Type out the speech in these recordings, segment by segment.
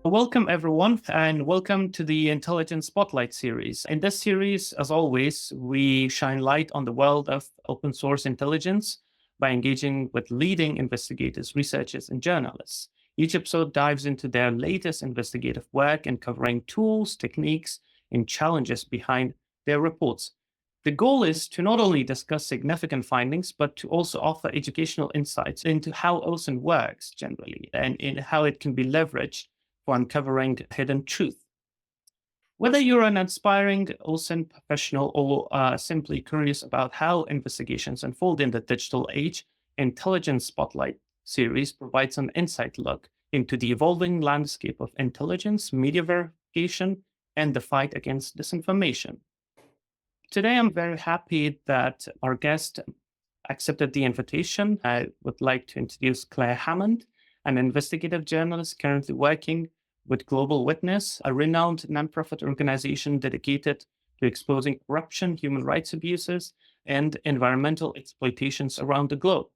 Welcome, everyone, and welcome to the Intelligence Spotlight series. In this series, as always, we shine light on the world of open source intelligence by engaging with leading investigators, researchers, and journalists. Each episode dives into their latest investigative work and covering tools, techniques, and challenges behind their reports. The goal is to not only discuss significant findings, but to also offer educational insights into how OSINT works generally and in how it can be leveraged for uncovering hidden truth. Whether you're an aspiring OSINT professional or simply curious about how investigations unfold in the digital age, Intelligence Spotlight series provides an insight look into the evolving landscape of intelligence, media verification, and the fight against disinformation. Today, I'm very happy that our guest accepted the invitation. I would like to introduce Clare Hammond, an investigative journalist currently working with Global Witness, a renowned nonprofit organization dedicated to exposing corruption, human rights abuses, and environmental exploitations around the globe.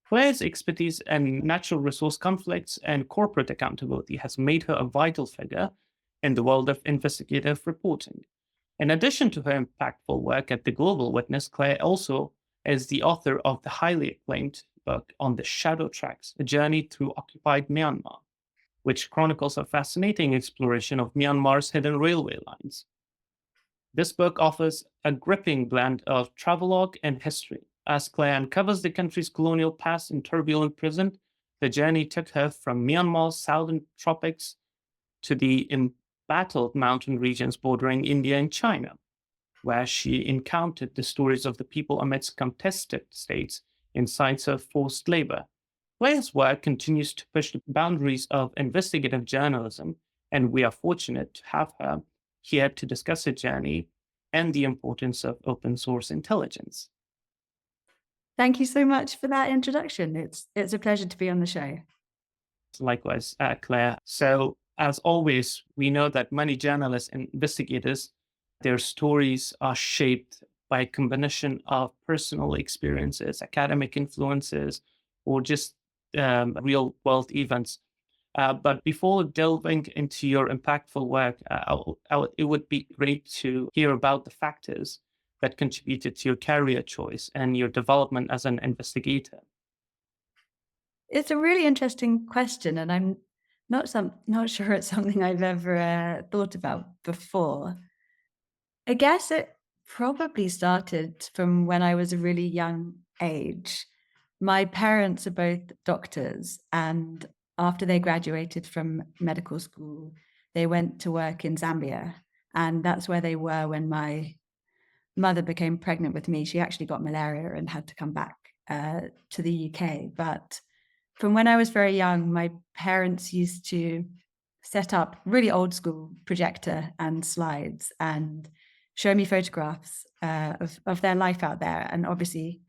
Clare's expertise in natural resource conflicts and corporate accountability has made her a vital figure in the world of investigative reporting. In addition to her impactful work at the Global Witness, Clare also is the author of the highly acclaimed book on the Shadow Tracks, A Journey Through Occupied Myanmar, which chronicles a fascinating exploration of Myanmar's hidden railway lines. This book offers a gripping blend of travelogue and history. As Clare uncovers the country's colonial past in turbulent present, the journey took her from Myanmar's southern tropics to the embattled mountain regions bordering India and China, where she encountered the stories of the people amidst contested states in sites of forced labor. Clare's work continues to push the boundaries of investigative journalism, and we are fortunate to have her here to discuss her journey and the importance of open source intelligence. Thank you so much for that introduction. It's a pleasure to be on the show. Likewise, Clare. So, as always, we know that many journalists and investigators, their stories are shaped by a combination of personal experiences, academic influences, or just real world events. But before delving into your impactful work, it would be great to hear about the factors that contributed to your career choice and your development as an investigator. It's a really interesting question, and I'm not sure it's something I've ever thought about before. I guess it probably started from when I was a really young age. My parents are both doctors, and after they graduated from medical school, they went to work in Zambia. And that's where they were when my mother became pregnant with me. She actually got malaria and had to come back to the UK. But from when I was very young, my parents used to set up really old school projector and slides and show me photographs of their life out there. And obviously,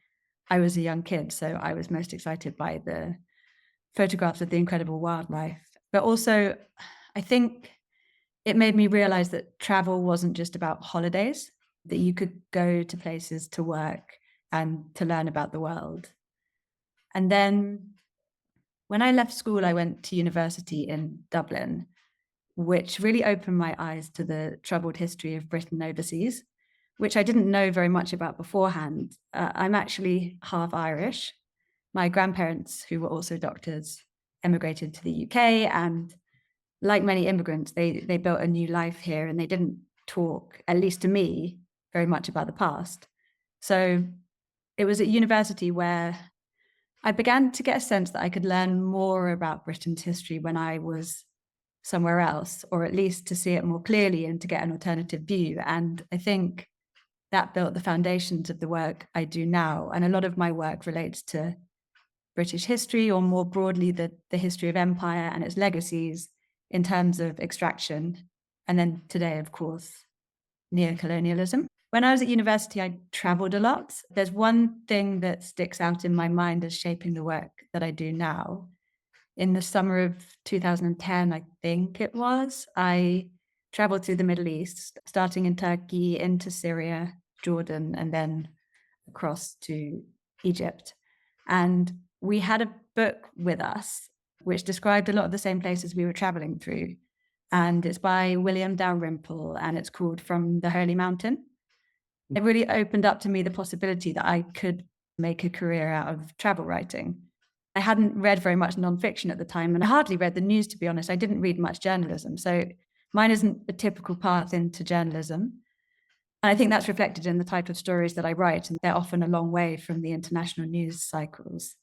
I was a young kid, so I was most excited by the photographs of the incredible wildlife. But also, I think it made me realize that travel wasn't just about holidays, that you could go to places to work and to learn about the world. And then when I left school, I went to university in Dublin, which really opened my eyes to the troubled history of Britain overseas, which I didn't know very much about beforehand. I'm actually half Irish. My grandparents, who were also doctors, emigrated to the UK, and like many immigrants, they built a new life here, and they didn't talk, at least to me, very much about the past. So it was at university where I began to get a sense that I could learn more about Britain's history when I was somewhere else, or at least to see it more clearly and to get an alternative view. And I think that built the foundations of the work I do now. And a lot of my work relates to British history, or more broadly, the history of empire and its legacies in terms of extraction. And then today, of course, neocolonialism. When I was at university, I traveled a lot. There's one thing that sticks out in my mind as shaping the work that I do now. In the summer of 2010, I think it was, I traveled through the Middle East, starting in Turkey, into Syria, Jordan, and then across to Egypt. And we had a book with us which described a lot of the same places we were traveling through. And it's by William Dalrymple, and it's called From the Holy Mountain. It really opened up to me the possibility that I could make a career out of travel writing. I hadn't read very much nonfiction at the time, and I hardly read the news, to be honest. I didn't read much journalism. So mine isn't a typical path into journalism. And I think that's reflected in the type of stories that I write, and they're often a long way from the international news cycles.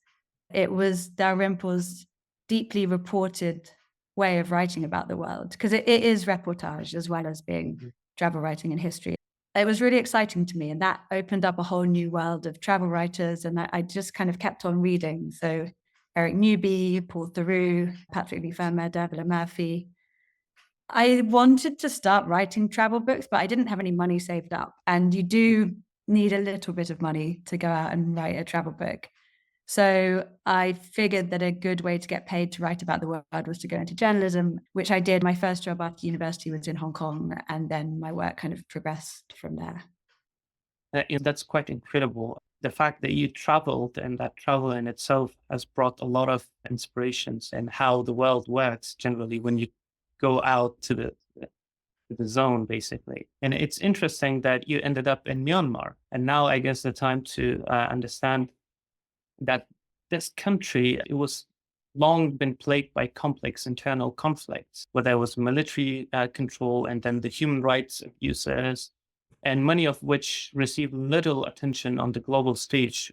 It was Dalrymple's deeply reported way of writing about the world, because it is reportage as well as being travel writing and history. It was really exciting to me, and that opened up a whole new world of travel writers, and I just kind of kept on reading. So Eric Newby, Paul Theroux, Patrick Leigh-Fermor, Dervla Murphy. I wanted to start writing travel books, but I didn't have any money saved up. And you do need a little bit of money to go out and write a travel book. So I figured that a good way to get paid to write about the world was to go into journalism, which I did. My first job after university was in Hong Kong, and then my work kind of progressed from there. That's quite incredible. The fact that you traveled, and that travel in itself has brought a lot of inspirations and how the world works generally when you go out to the zone, basically. And it's interesting that you ended up in Myanmar. And now I guess the time to understand that this country, it was long been plagued by complex internal conflicts, where there was military control and then the human rights abuses, and many of which received little attention on the global stage,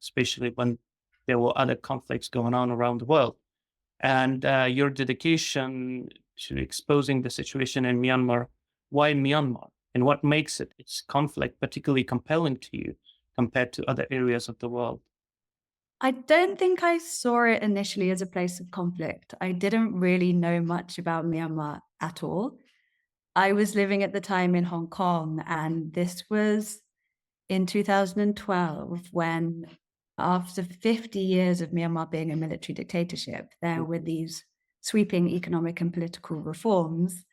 especially when there were other conflicts going on around the world. And your dedication to exposing the situation in Myanmar, why Myanmar? And what makes its conflict particularly compelling to you compared to other areas of the world? I don't think I saw it initially as a place of conflict. I didn't really know much about Myanmar at all. I was living at the time in Hong Kong, and this was in 2012 when, after 50 years of Myanmar being a military dictatorship, there were these sweeping economic and political reforms.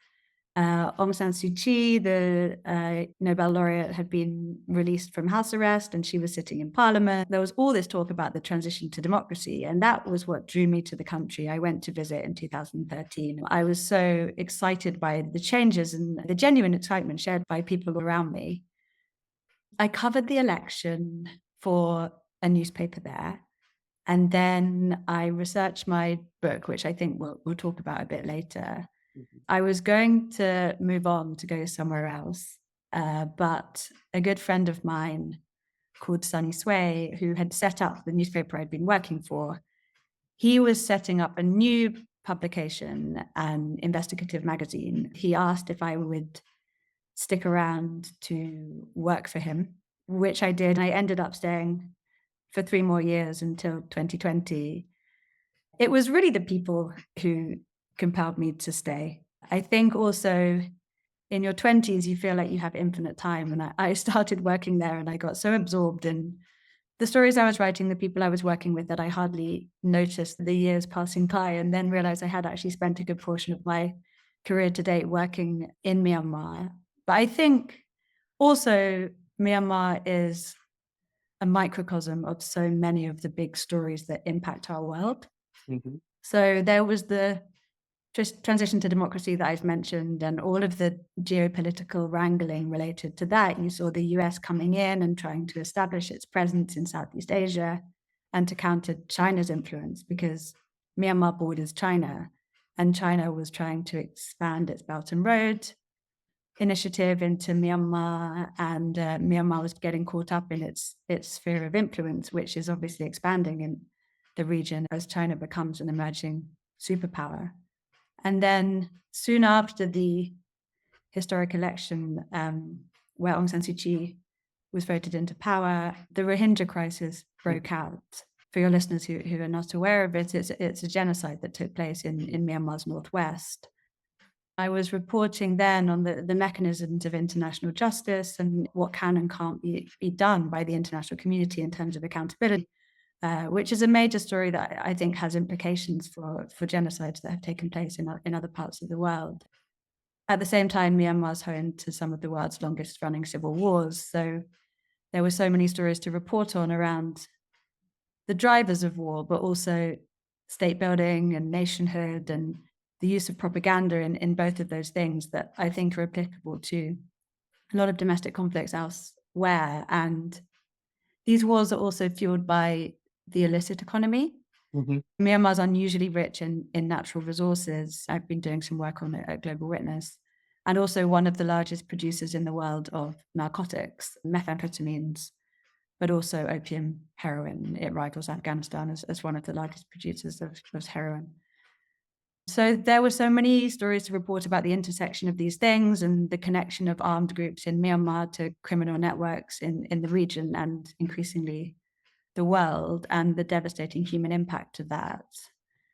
Aung San Suu Kyi, the Nobel laureate, had been released from house arrest, and she was sitting in parliament. There was all this talk about the transition to democracy, and that was what drew me to the country. I went to visit in 2013. I was so excited by the changes and the genuine excitement shared by people around me. I covered the election for a newspaper there, and then I researched my book, which I think we'll talk about a bit later. I was going to move on to go somewhere else, but a good friend of mine called Sunny Sway, who had set up the newspaper I'd been working for, he was setting up a new publication, an investigative magazine. He asked if I would stick around to work for him, which I did. I ended up staying for 3 more years until 2020. It was really the people who compelled me to stay. I think also in your 20s, you feel like you have infinite time. And I started working there, and I got so absorbed in the stories I was writing, the people I was working with, that I hardly noticed the years passing by, and then realized I had actually spent a good portion of my career to date working in Myanmar. But I think also Myanmar is a microcosm of so many of the big stories that impact our world. Mm-hmm. So there was the transition to democracy that I've mentioned, and all of the geopolitical wrangling related to that. You saw the US coming in and trying to establish its presence in Southeast Asia and to counter China's influence, because Myanmar borders China, and China was trying to expand its Belt and Road initiative into Myanmar, and Myanmar was getting caught up in its sphere of influence, which is obviously expanding in the region as China becomes an emerging superpower. And then soon after the historic election, where Aung San Suu Kyi was voted into power, the Rohingya crisis broke out. For your listeners who are not aware of it, it's a genocide that took place in Myanmar's northwest. I was reporting then on the mechanisms of international justice and what can and can't be done by the international community in terms of accountability, which is a major story that I think has implications for genocides that have taken place in other parts of the world. At the same time, Myanmar is home to some of the world's longest running civil wars. So there were so many stories to report on around the drivers of war, but also state building and nationhood and the use of propaganda in both of those things that I think are applicable to a lot of domestic conflicts elsewhere. And these wars are also fueled by the illicit economy. Hmm. Myanmar's unusually rich in natural resources. I've been doing some work on it at Global Witness, and also one of the largest producers in the world of narcotics, methamphetamines, but also opium, heroin. It rivals Afghanistan as one of the largest producers of heroin. So there were so many stories to report about the intersection of these things and the connection of armed groups in Myanmar to criminal networks in the region and increasingly the world, and the devastating human impact of that.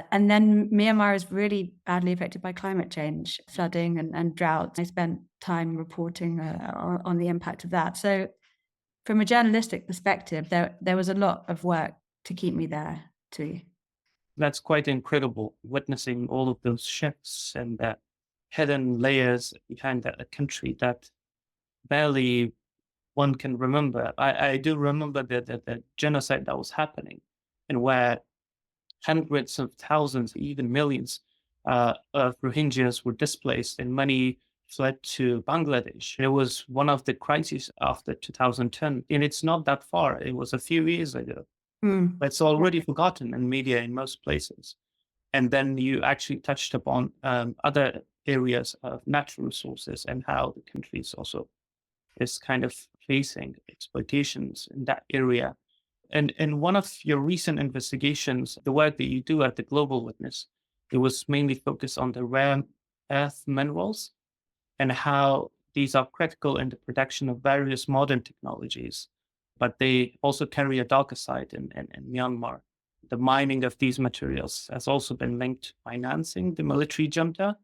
And then Myanmar is really badly affected by climate change, flooding and drought. I spent time reporting on the impact of that. So from a journalistic perspective, there was a lot of work to keep me there too. That's quite incredible, witnessing all of those shifts and the hidden layers behind a country that barely one can remember. I do remember the genocide that was happening, and where hundreds of thousands, even millions of Rohingyas were displaced, and many fled to Bangladesh. It was one of the crises after 2010, and it's not that far. It was a few years ago. Mm. It's already forgotten in media in most places. And then you actually touched upon other areas of natural resources and how the country is also is kind of facing exploitations in that area. And in one of your recent investigations, the work that you do at the Global Witness, it was mainly focused on the rare earth minerals and how these are critical in the production of various modern technologies, but they also carry a darker side in Myanmar. The mining of these materials has also been linked to financing the military junta,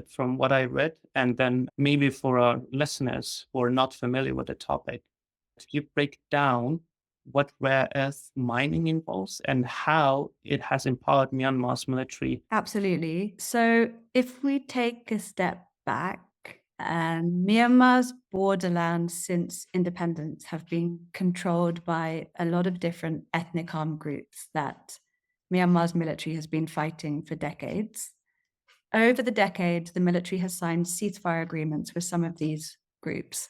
from what I read. And then maybe for our listeners who are not familiar with the topic, if you break down what rare earth mining involves and how it has empowered Myanmar's military. Absolutely. So if we take a step back, Myanmar's borderlands since independence have been controlled by a lot of different ethnic armed groups that Myanmar's military has been fighting for decades. Over the decades, the military has signed ceasefire agreements with some of these groups.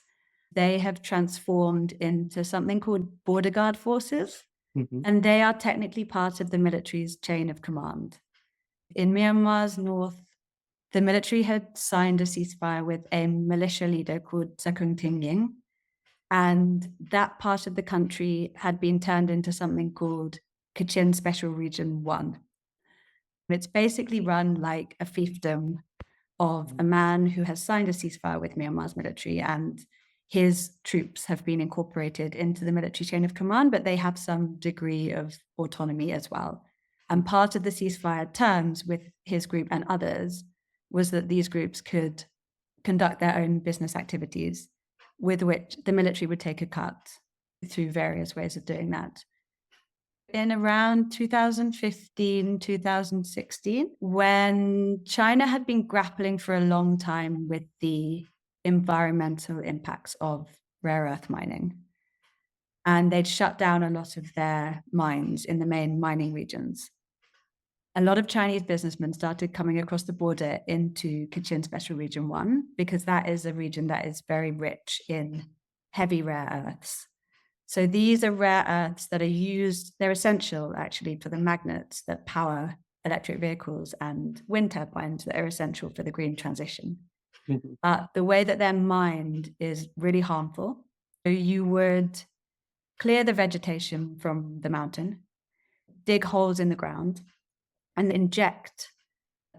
They have transformed into something called border guard forces, Mhm. and they are technically part of the military's chain of command. In Myanmar's north, the military had signed a ceasefire with a militia leader called Sakung Tingying, and that part of the country had been turned into something called Kachin Special Region 1. It's basically run like a fiefdom of a man who has signed a ceasefire with Myanmar's military, and his troops have been incorporated into the military chain of command, but they have some degree of autonomy as well. And part of the ceasefire terms with his group and others was that these groups could conduct their own business activities, with which the military would take a cut through various ways of doing that. In around 2015, 2016, when China had been grappling for a long time with the environmental impacts of rare earth mining, and they'd shut down a lot of their mines in the main mining regions. A lot of Chinese businessmen started coming across the border into Kachin Special Region 1, because that is a region that is very rich in heavy rare earths. So these are rare earths that are used, they're essential actually for the magnets that power electric vehicles and wind turbines that are essential for the green transition. Mhm. But the way that they're mined is really harmful. So you would clear the vegetation from the mountain, dig holes in the ground, and inject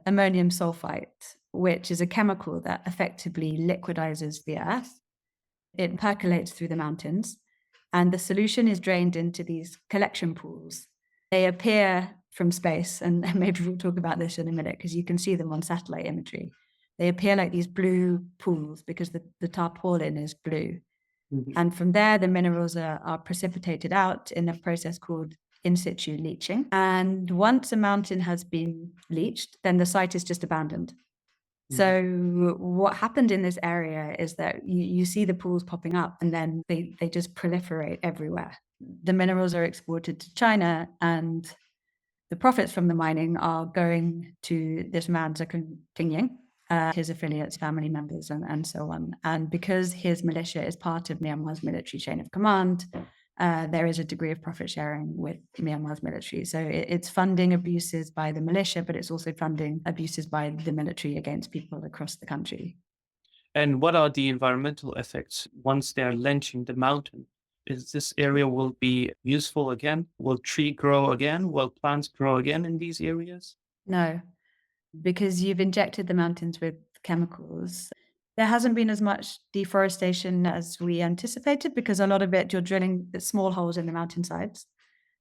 ammonium sulfite, which is a chemical that effectively liquidizes the earth. It percolates through the mountains, and the solution is drained into these collection pools. They appear from space, and maybe we'll talk about this in a minute because you can see them on satellite imagery. They appear like these blue pools because the tarpaulin is blue. Mhm. And from there, the minerals are precipitated out in a process called in situ leaching. And once a mountain has been leached, then the site is just abandoned. Mhm. So what happened in this area is that you see the pools popping up and then they just proliferate everywhere. The minerals are exported to China and the profits from the mining are going to this man, Tingyin, his affiliates, family members, and so on. And because his militia is part of Myanmar's military chain of command, there is a degree of profit sharing with Myanmar's military. So it's funding abuses by the militia, but it's also funding abuses by the military against people across the country. And what are the environmental effects once they're lynching the mountain? Is this area will be useful again? Will tree grow again? Will plants grow again in these areas? No, because you've injected the mountains with chemicals. There hasn't been as much deforestation as we anticipated because a lot of it, you're drilling the small holes in the mountainsides.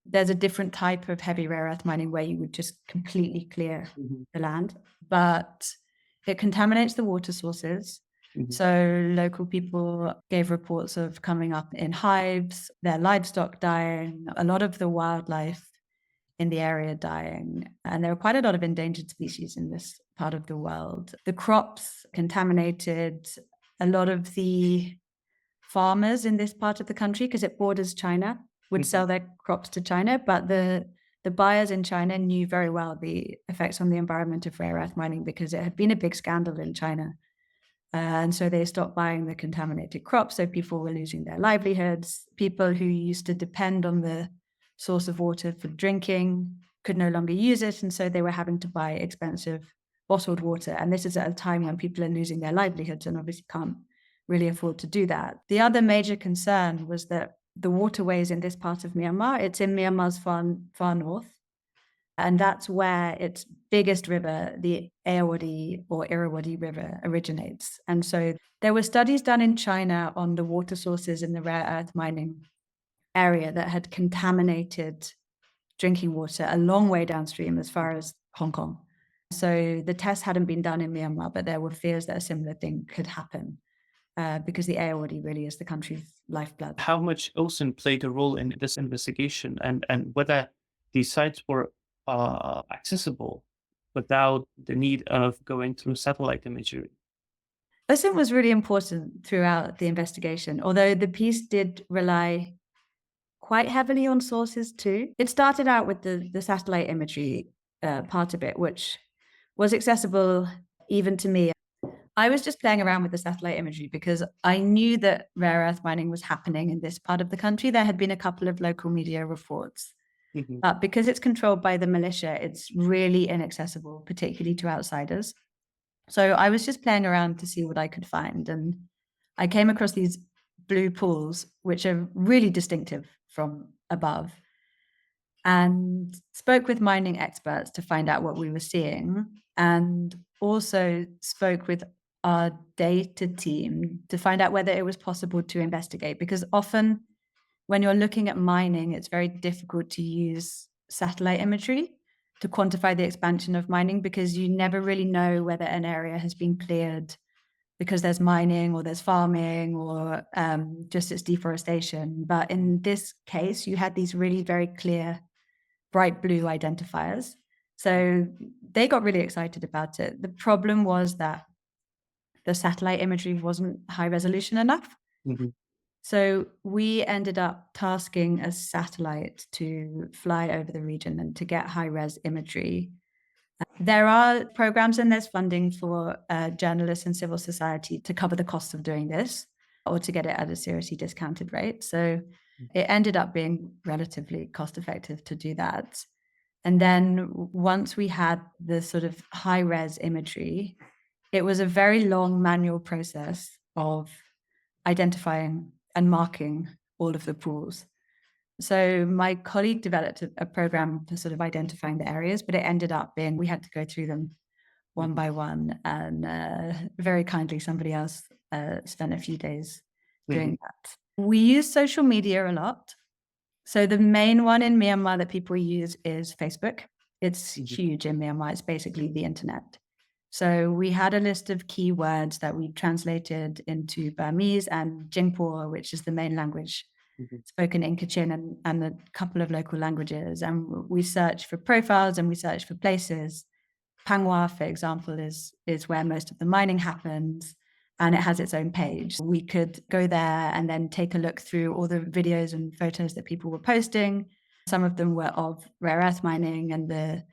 There's a different type of heavy rare earth mining where you would just completely clear Mhm. the land, but it contaminates the water sources. Mhm. So local people gave reports of coming up in hives, their livestock dying, a lot of the wildlife in the area dying. And there are quite a lot of endangered species in this part of the world. The crops contaminated, a lot of the farmers in this part of the country, because it borders China, would Mhm. sell their crops to China, but the buyers in China knew very well the effects on the environment of rare earth mining because it had been a big scandal in China. And so they stopped buying the contaminated crops. So people were losing their livelihoods. People who used to depend on the source of water for drinking could no longer use it. And so they were having to buy expensive bottled water. And this is at a time when people are losing their livelihoods and obviously can't really afford to do that. The other major concern was that the waterways in this part of Myanmar, it's in Myanmar's far north, and that's where its biggest river, the Ayeyarwady or Irrawaddy River, originates. And so there were studies done in China on the water sources in the rare earth mining area that had contaminated drinking water a long way downstream as far as Hong Kong. So the tests hadn't been done in Myanmar, but there were fears that a similar thing could happen because the Ayeyarwady really is the country's lifeblood. How much OSINT played a role in this investigation, and whether these sites were accessible without the need of going through satellite imagery? OSINT was really important throughout the investigation, although the piece did rely quite heavily on sources too. It started out with the satellite imagery part of it, which was accessible even to me. I was just playing around with the satellite imagery because I knew that rare earth mining was happening in this part of the country. There had been a couple of local media reports, Mhm. but because it's controlled by the militia, it's really inaccessible, particularly to outsiders. So I was just playing around to see what I could find. And I came across these blue pools, which are really distinctive from above, and spoke with mining experts to find out what we were seeing, and also spoke with our data team to find out whether it was possible to investigate. Because often when you're looking at mining, it's very difficult to use satellite imagery to quantify the expansion of mining because you never really know whether an area has been cleared because there's mining or there's farming or just its deforestation. But in this case, you had these really very clear bright blue identifiers. So they got really excited about it. The problem was that the satellite imagery wasn't high resolution enough. Mhm. So we ended up tasking a satellite to fly over the region and to get high res imagery. There are programs and there's funding for journalists and civil society to cover the cost of doing this or to get it at a seriously discounted rate. So it ended up being relatively cost effective to do that. And then once we had the sort of high res imagery, it was a very long manual process of identifying and marking all of the pools. So my colleague developed a program for sort of identifying the areas, but it ended up being we had to go through them one Mhm. by one. And very kindly, somebody else spent a few days Mhm. doing that. We use social media a lot. So the main one in Myanmar that people use is Facebook. It's Mhm. huge in Myanmar. It's basically the internet. So we had a list of keywords that we translated into Burmese and Jingpo, which is the main language Mhm. spoken in Kachin and a couple of local languages. And we searched for profiles and we searched for places. Panghua, for example, is where most of the mining happens, and it has its own page. We could go there and then take a look through all the videos and photos that people were posting. Some of them were of rare earth mining and the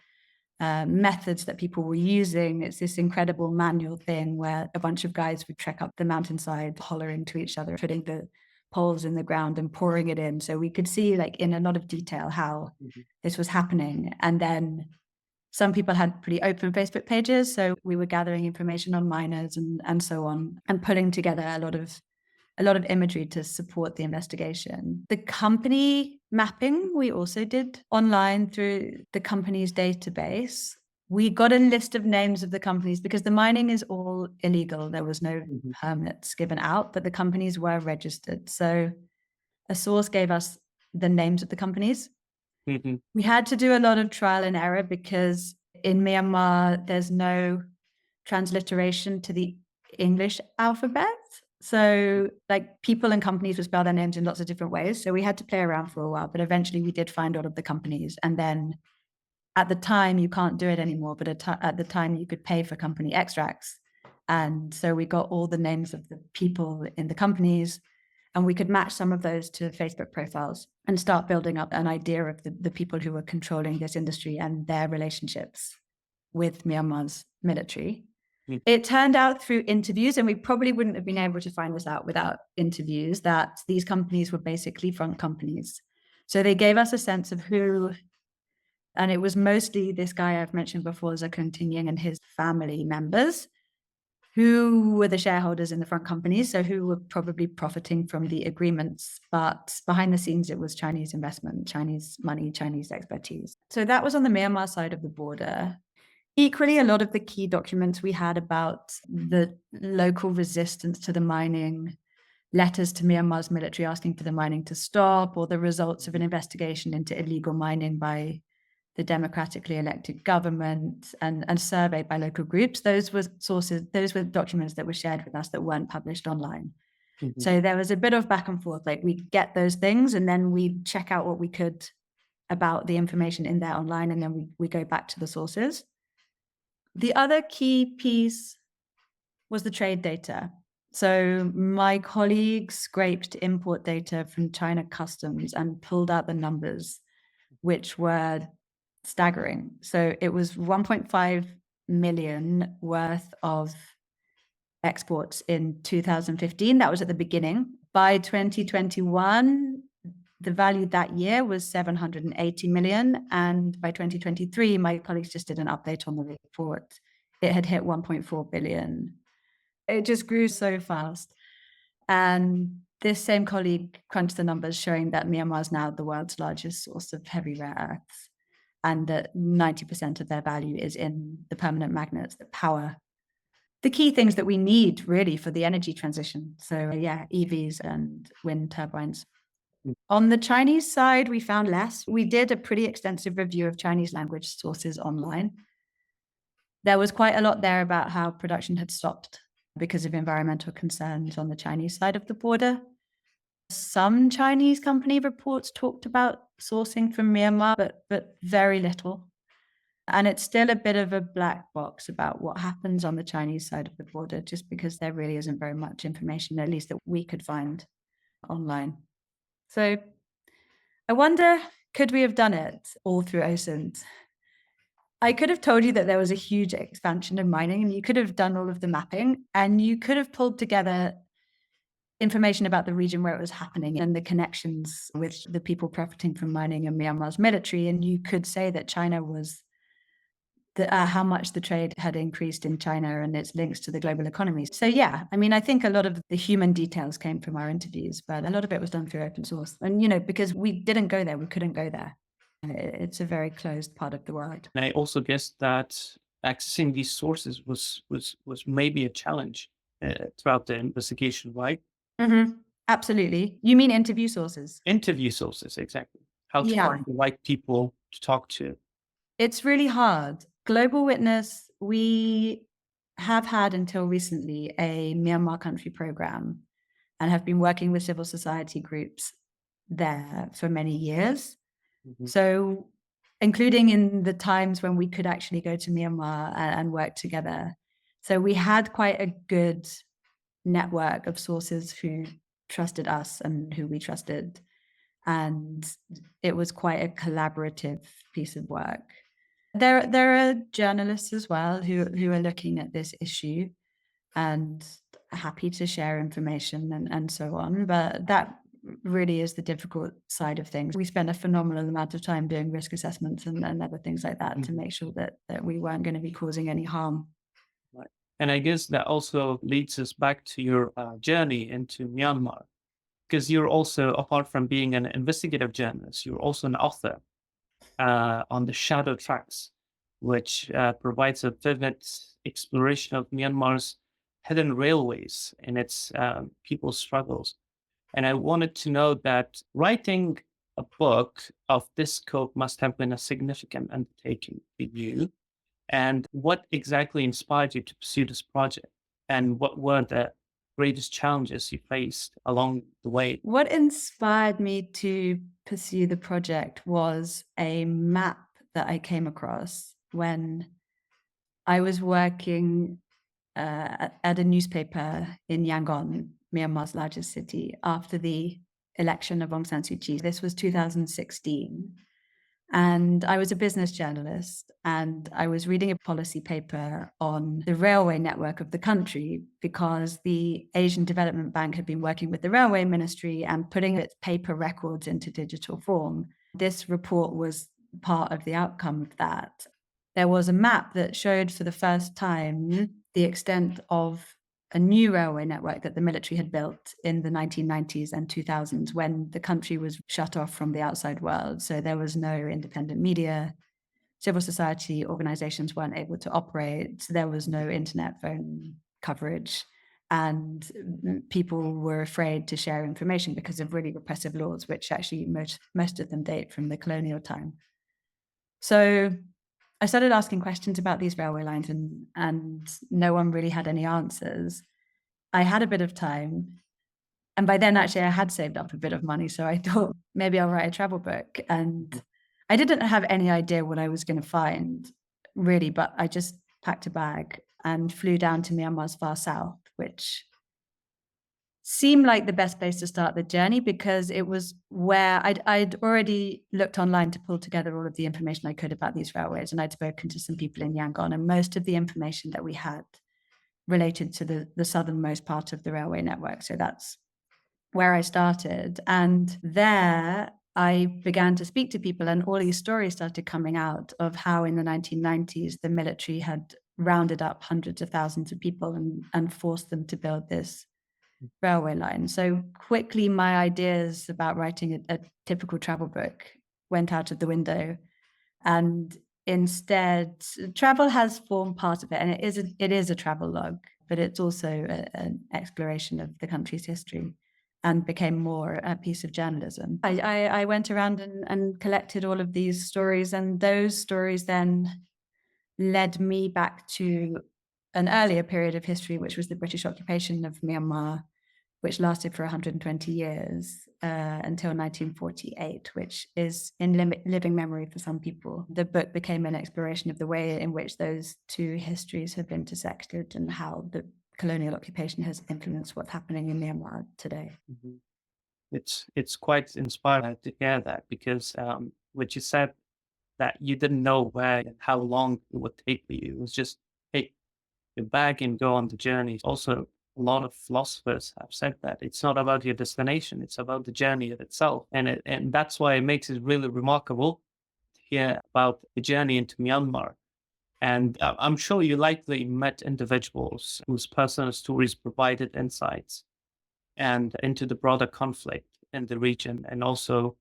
methods that people were using. It's this incredible manual thing where a bunch of guys would trek up the mountainside, hollering to each other, putting the poles in the ground and pouring it in. So we could see, like, in a lot of detail how this was happening. And then some people had pretty open Facebook pages. So we were gathering information on miners and so on, and putting together a lot of imagery to support the investigation. The company mapping we also did online through the company's database. We got a list of names of the companies because the mining is all illegal. There was no permits given out, but the companies were registered. So a source gave us the names of the companies. We had to do a lot of trial and error because in Myanmar, there's no transliteration to the English alphabet. So, like, people and companies would spell their names in lots of different ways. So we had to play around for a while, but eventually we did find all of the companies. And then at the time, you can't do it anymore, but at the time you could pay for company extracts. And so we got all the names of the people in the companies, and we could match some of those to Facebook profiles and start building up an idea of the people who were controlling this industry and their relationships with Myanmar's military. It turned out through interviews, and we probably wouldn't have been able to find this out without interviews, that these companies were basically front companies. So they gave us a sense of who, and it was mostly this guy I've mentioned before, Zakuntinying, and his family members, who were the shareholders in the front companies, so who were probably profiting from the agreements. But behind the scenes, it was Chinese investment, Chinese money, Chinese expertise. So that was on the Myanmar side of the border. Equally, a lot of the key documents we had about the local resistance to the mining, letters to Myanmar's military asking for the mining to stop, or the results of an investigation into illegal mining by the democratically elected government, and surveyed by local groups. Those were sources, those were documents that were shared with us that weren't published online. So there was a bit of back and forth, like we get those things and then we check out what we could about the information in there online, and then we go back to the sources. The other key piece was the trade data. So my colleagues scraped import data from China customs and pulled out the numbers, which were staggering. So it was 1.5 million worth of exports in 2015. That was at the beginning. By 2021, the value that year was 780 million. And by 2023, my colleagues just did an update on the report. It had hit 1.4 billion. It just grew so fast. And this same colleague crunched the numbers showing that Myanmar is now the world's largest source of heavy rare earths, and that 90% of their value is in the permanent magnets that power the key things that we need really for the energy transition. So yeah, EVs and wind turbines. On the Chinese side, we found less. We did a pretty extensive review of Chinese language sources online. There was quite a lot there about how production had stopped because of environmental concerns on the Chinese side of the border. Some Chinese company reports talked about sourcing from Myanmar, but very little. And it's still a bit of a black box about what happens on the Chinese side of the border, just because there really isn't very much information, at least that we could find online. So I wonder, could we have done it all through OSINT? I could have told you that there was a huge expansion of mining, and you could have done all of the mapping, and you could have pulled together information about the region where it was happening and the connections with the people profiting from mining and Myanmar's military. And you could say that China was how much the trade had increased in China and its links to the global economy. So yeah, I mean, I think a lot of the human details came from our interviews, but a lot of it was done through open source. And, because we didn't go there, we couldn't go there. It's a very closed part of the world. And I also guess that accessing these sources was maybe a challenge throughout the investigation, right? Mm-hmm. Absolutely. You mean interview sources? Interview sources, exactly. How to find the right people to talk to. It's really hard. Global Witness, we have had until recently a Myanmar country program and have been working with civil society groups there for many years. So including in the times when we could actually go to Myanmar and work together. So we had quite a good network of sources who trusted us and who we trusted. And it was quite a collaborative piece of work. There are journalists as well who are looking at this issue and happy to share information and so on. But that really is the difficult side of things. We spent a phenomenal amount of time doing risk assessments and other things like that to make sure that we weren't going to be causing any harm. Right. And I guess that also leads us back to your journey into Myanmar, because you're also, apart from being an investigative journalist, you're also an author on the Shadow Tracks, which provides a vivid exploration of Myanmar's hidden railways and its people's struggles. And I wanted to know that writing a book of this scope must have been a significant undertaking for you. And what exactly inspired you to pursue this project? And what were the greatest challenges you faced along the way? What inspired me to pursue the project was a map that I came across when I was working at a newspaper in Yangon, Myanmar's largest city, after the election of Aung San Suu Kyi. This was 2016. And I was a business journalist, and I was reading a policy paper on the railway network of the country because the Asian Development Bank had been working with the railway ministry and putting its paper records into digital form. This report was part of the outcome of that. There was a map that showed for the first time the extent of a new railway network that the military had built in the 1990s and 2000s when the country was shut off from the outside world. So there was no independent media, civil society organizations weren't able to operate, there was no internet phone coverage, and people were afraid to share information because of really repressive laws, which actually most of them date from the colonial time. So I started asking questions about these railway lines, and no one really had any answers. I had a bit of time, and by then actually I had saved up a bit of money, so I thought maybe I'll write a travel book. And I didn't have any idea what I was going to find really, but I just packed a bag and flew down to Myanmar's far south, which seemed like the best place to start the journey because it was where I'd already looked online to pull together all of the information I could about these railways, and I'd spoken to some people in Yangon, and most of the information that we had related to the southernmost part of the railway network. So that's where I started. And there I began to speak to people, and all these stories started coming out of how in the 1990s the military had rounded up hundreds of thousands of people and forced them to build this railway line. So quickly my ideas about writing a typical travel book went out of the window, and instead travel has formed part of it, and it is a travel log, but it's also an exploration of the country's history and became more a piece of journalism. I went around and collected all of these stories, and those stories then led me back to an earlier period of history, which was the British occupation of Myanmar, which lasted for 120 years until 1948, which is in living memory for some people. The book became an exploration of the way in which those two histories have intersected and how the colonial occupation has influenced what's happening in Myanmar today. Mhm. It's quite inspiring to hear that because what you said that you didn't know where and how long it would take for you. It was just take your bag and go on the journey. Also, a lot of philosophers have said that it's not about your destination; it's about the journey of itself, and that's why it makes it really remarkable to hear about the journey into Myanmar. And I'm sure you likely met individuals whose personal stories provided insights and into the broader conflict in the region. And also,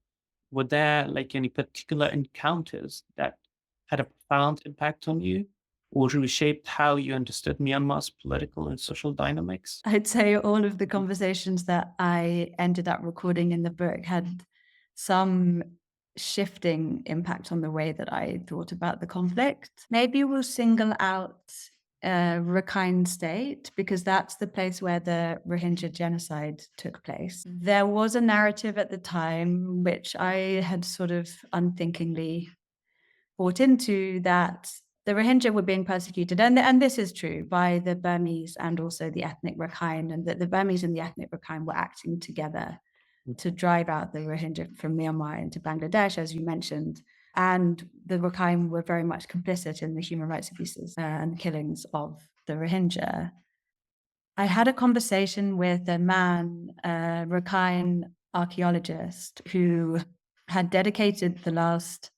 were there like any particular encounters that had a profound impact on you or reshaped how you understood Myanmar's political and social dynamics? I'd say all of the conversations that I ended up recording in the book had some shifting impact on the way that I thought about the conflict. Maybe we'll single out Rakhine State because that's the place where the Rohingya genocide took place. There was a narrative at the time which I had sort of unthinkingly bought into that the Rohingya were being persecuted, and this is true, by the Burmese and also the ethnic Rakhine, and that the Burmese and the ethnic Rakhine were acting together to drive out the Rohingya from Myanmar into Bangladesh, as you mentioned. And the Rakhine were very much complicit in the human rights abuses and killings of the Rohingya. I had a conversation with a man, a Rakhine archaeologist, who had dedicated the last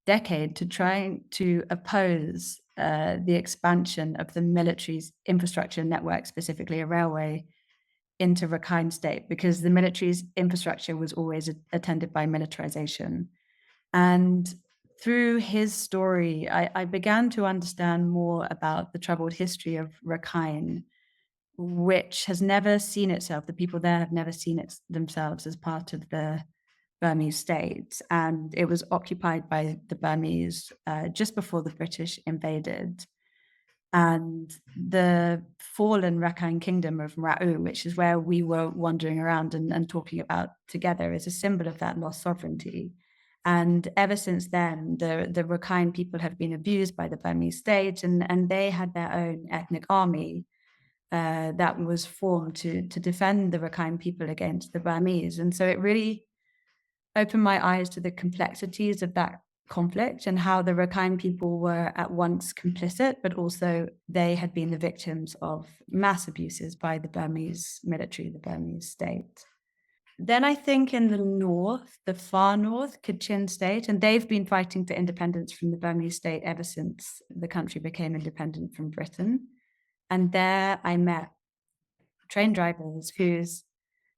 decade to trying to oppose the expansion of the military's infrastructure network, specifically a railway, into Rakhine State, because the military's infrastructure was always attended by militarization. And through his story, I began to understand more about the troubled history of Rakhine, which has never seen itself, the people there have never seen it themselves as part of the Burmese state. And it was occupied by the Burmese just before the British invaded. And the fallen Rakhine kingdom of Ra'u, which is where we were wandering around and talking about together, is a symbol of that lost sovereignty. And ever since then, the Rakhine people have been abused by the Burmese state, and they had their own ethnic army that was formed to defend the Rakhine people against the Burmese. And so it really opened my eyes to the complexities of that conflict and how the Rakhine people were at once complicit, but also they had been the victims of mass abuses by the Burmese military, the Burmese state. Then I think in the north, the far north, Kachin state, and they've been fighting for independence from the Burmese state ever since the country became independent from Britain. And there I met train drivers whose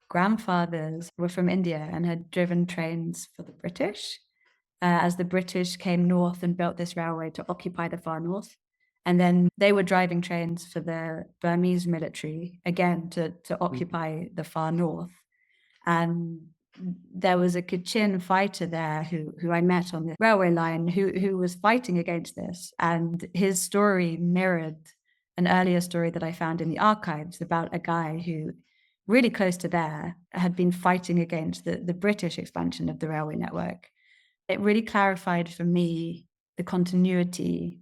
grandfathers were from India and had driven trains for the British as the British came north and built this railway to occupy the far north. And then they were driving trains for the Burmese military, again, to occupy the far north. And there was a Kachin fighter there who I met on the railway line who was fighting against this. And his story mirrored an earlier story that I found in the archives about a guy who, really close to there, had been fighting against the British expansion of the railway network. It really clarified for me the continuity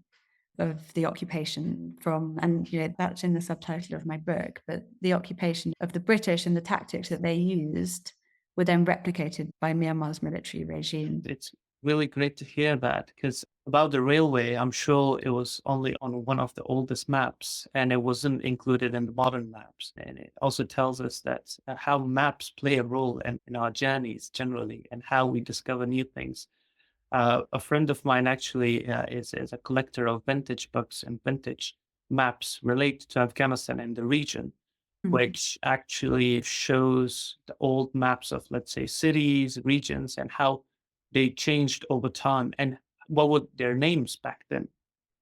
of the occupation from, and that's in the subtitle of my book, but the occupation of the British and the tactics that they used were then replicated by Myanmar's military regime. It's really great to hear that, because about the railway, I'm sure it was only on one of the oldest maps and it wasn't included in the modern maps. And it also tells us that how maps play a role in our journeys generally and how we discover new things. A friend of mine actually is a collector of vintage books and vintage maps related to Afghanistan and the region, which actually shows the old maps of, let's say, cities, regions, and how they changed over time and what were their names back then.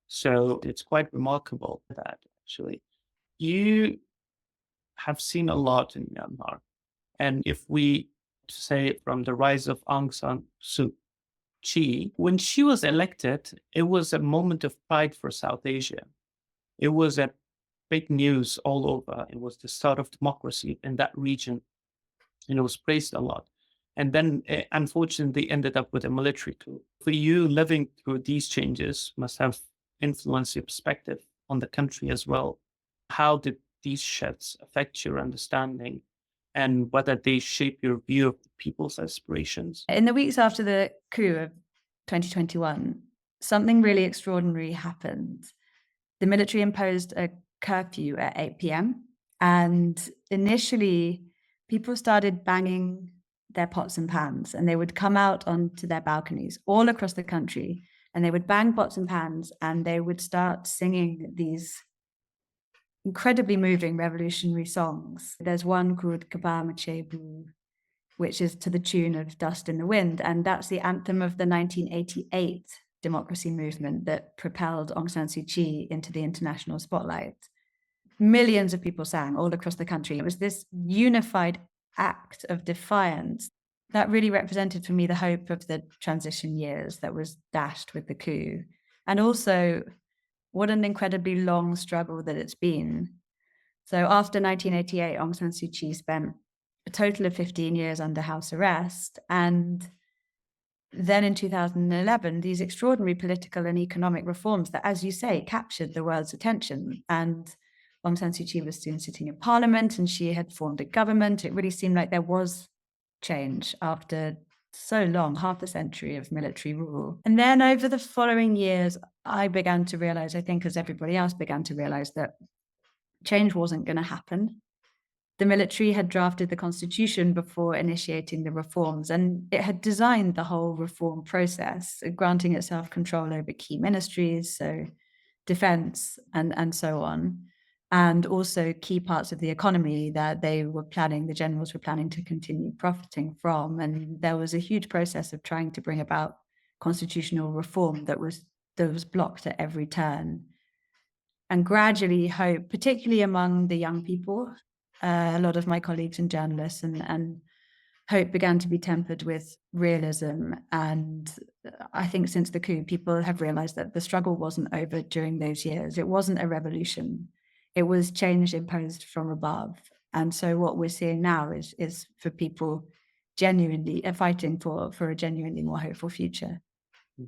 So it's quite remarkable that actually you have seen a lot in Myanmar. And if we say from the rise of Aung San Suu Kyi, when she was elected, it was a moment of pride for South Asia. It was a big news all over. It was the start of democracy in that region, and it was praised a lot. And then, unfortunately, ended up with a military coup. For you, living through these changes must have influenced your perspective on the country as well. How did these shifts affect your understanding, and whether they shape your view of the people's aspirations? In the weeks after the coup of 2021, something really extraordinary happened. The military imposed a curfew at 8 p.m. And initially, people started banging their pots and pans, and they would come out onto their balconies all across the country, and they would bang pots and pans, and they would start singing these incredibly moving revolutionary songs. There's one called Kaba Machebu, which is to the tune of Dust in the Wind, and that's the anthem of the 1988 democracy movement that propelled Aung San Suu Kyi into the international spotlight. Millions of people sang all across the country. It was this unified act of defiance that really represented for me the hope of the transition years that was dashed with the coup. And also, what an incredibly long struggle that it's been. So after 1988, Aung San Suu Kyi spent a total of 15 years under house arrest. And then in 2011, these extraordinary political and economic reforms that, as you say, captured the world's attention. And Aung San Suu Kyi was soon sitting in parliament and she had formed a government. It really seemed like there was change after so long, half a century of military rule. And then over the following years, I began to realize, I think as everybody else began to realize, that change wasn't going to happen. The military had drafted the constitution before initiating the reforms, and it had designed the whole reform process, granting itself control over key ministries, so defense and so on, and also key parts of the economy that the generals were planning to continue profiting from. And there was a huge process of trying to bring about constitutional reform that was blocked at every turn. And gradually hope, particularly among the young people, a lot of my colleagues and journalists, and hope began to be tempered with realism. And I think since the coup, people have realized that the struggle wasn't over during those years. It wasn't a revolution. It was change imposed from above. And so what we're seeing now is for people genuinely fighting for a genuinely more hopeful future.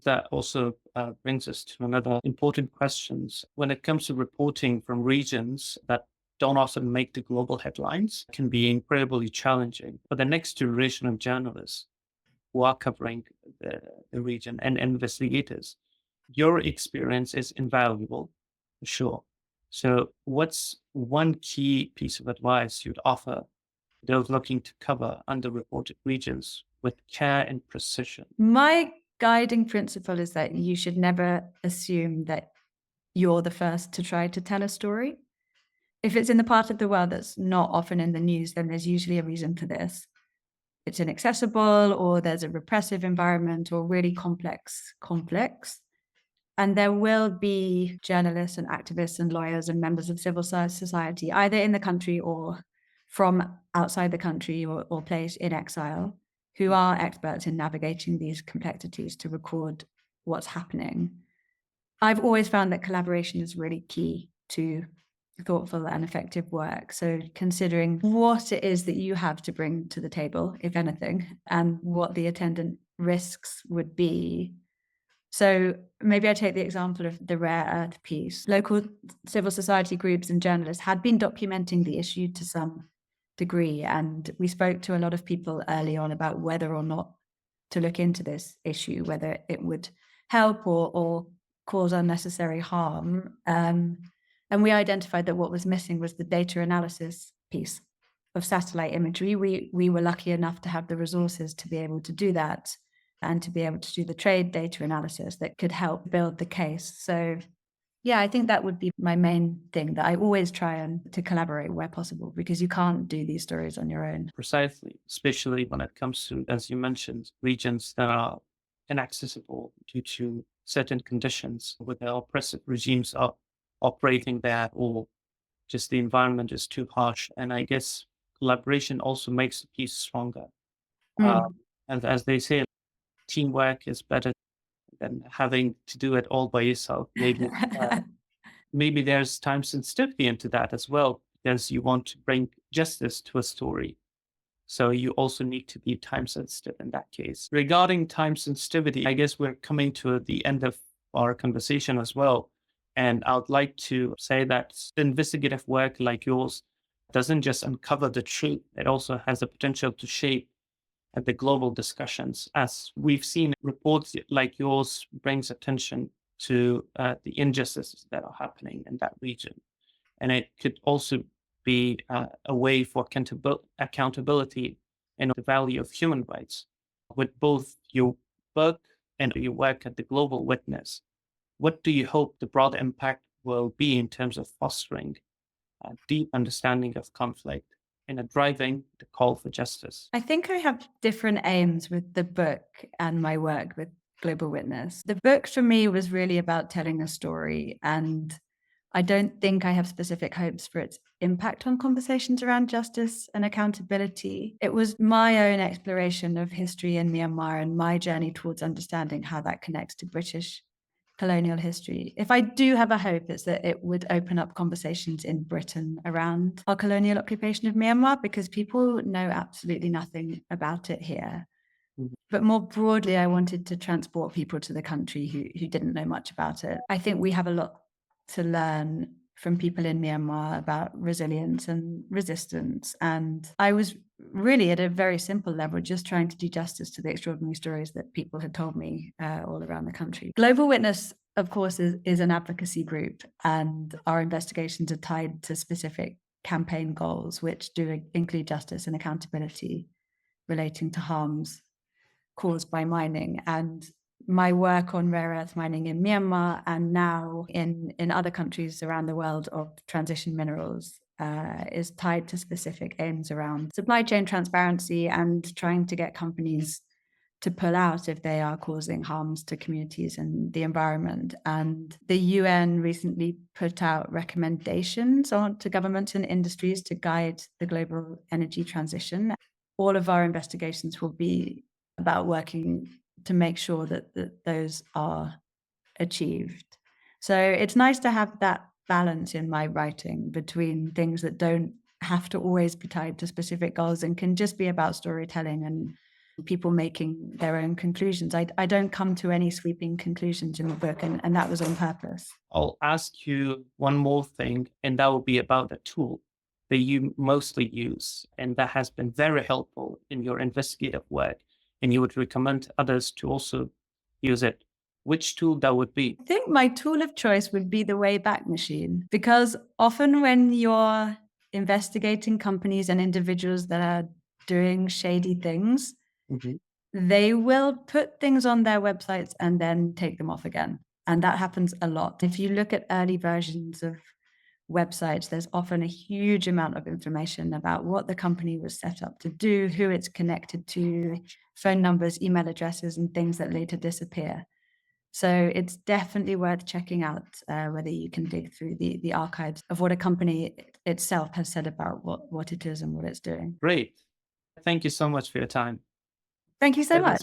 That also brings us to another important questions. When it comes to reporting from regions that don't often make the global headlines, can be incredibly challenging for the next generation of journalists who are covering the region and investigators. Your experience is invaluable, for sure. So what's one key piece of advice you'd offer those looking to cover underreported regions with care and precision? My guiding principle is that you should never assume that you're the first to try to tell a story. If it's in the part of the world that's not often in the news, then there's usually a reason for this. It's inaccessible, or there's a repressive environment, or really complex conflicts. And there will be journalists and activists and lawyers and members of civil society, either in the country or from outside the country or placed in exile, who are experts in navigating these complexities to record what's happening. I've always found that collaboration is really key to thoughtful and effective work. So considering what it is that you have to bring to the table, if anything, and what the attendant risks would be. So maybe I take the example of the rare earth piece. Local civil society groups and journalists had been documenting the issue to some degree, and we spoke to a lot of people early on about whether or not to look into this issue, whether it would help or cause unnecessary harm. And we identified that what was missing was the data analysis piece of satellite imagery. We were lucky enough to have the resources to be able to do that and to be able to do the trade data analysis that could help build the case. So yeah, I think that would be my main thing, that I always try to collaborate where possible, because you can't do these stories on your own. Precisely, especially when it comes to, as you mentioned, regions that are inaccessible due to certain conditions, where the oppressive regimes are operating there, or just the environment is too harsh. And I guess collaboration also makes the piece stronger. And as they say, teamwork is better than having to do it all by yourself. Maybe there's time sensitivity into that as well, because you want to bring justice to a story. So you also need to be time sensitive in that case. Regarding time sensitivity, I guess we're coming to the end of our conversation as well. And I would like to say that investigative work like yours doesn't just uncover the truth, it also has the potential to shape the global discussions. As we've seen, reports like yours brings attention to the injustices that are happening in that region. And it could also be a way for accountability and the value of human rights. With both your book and your work at the Global Witness, what do you hope the broad impact will be in terms of fostering a deep understanding of conflict and driving the call for justice? I think I have different aims with the book and my work with Global Witness. The book for me was really about telling a story, and I don't think I have specific hopes for its impact on conversations around justice and accountability. It was my own exploration of history in Myanmar and my journey towards understanding how that connects to British colonial history. If I do have a hope, it's that it would open up conversations in Britain around our colonial occupation of Myanmar, because people know absolutely nothing about it here. Mhm. But more broadly, I wanted to transport people to the country who didn't know much about it. I think we have a lot to learn from people in Myanmar about resilience and resistance. And I was really at a very simple level, just trying to do justice to the extraordinary stories that people had told me all around the country. Global Witness, of course, is an advocacy group, and our investigations are tied to specific campaign goals, which do include justice and accountability relating to harms caused by mining. And my work on rare earth mining in Myanmar and now in other countries around the world of transition minerals is tied to specific aims around supply chain transparency and trying to get companies to pull out if they are causing harms to communities and the environment. And the UN recently put out recommendations to governments and industries to guide the global energy transition. All of our investigations will be about working to make sure that those are achieved. So it's nice to have that balance in my writing between things that don't have to always be tied to specific goals and can just be about storytelling and people making their own conclusions. I don't come to any sweeping conclusions in the book, and that was on purpose. I'll ask you one more thing, and that will be about the tool that you mostly use and that has been very helpful in your investigative work, and you would recommend others to also use it. Which tool that would be? I think my tool of choice would be the Wayback Machine, because often when you're investigating companies and individuals that are doing shady things, Mhm. they will put things on their websites and then take them off again. And that happens a lot. If you look at early versions of websites, there's often a huge amount of information about what the company was set up to do, who it's connected to, phone numbers, email addresses, and things that later disappear. So it's definitely worth checking out whether you can dig through the archives of what a company itself has said about what it is and what it's doing. Great. Thank you so much for your time. Thank you so It was much.